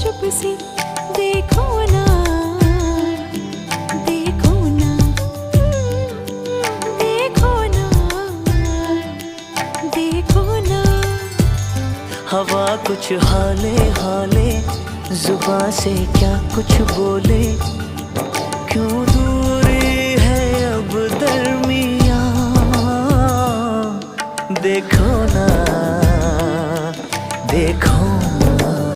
चुप से देखो ना, देखो ना, देखो ना, देखो ना। हवा कुछ हाले हाले, जुबां से क्या कुछ बोले, क्यों दूरी है अब दरमियां। देखो ना, देखो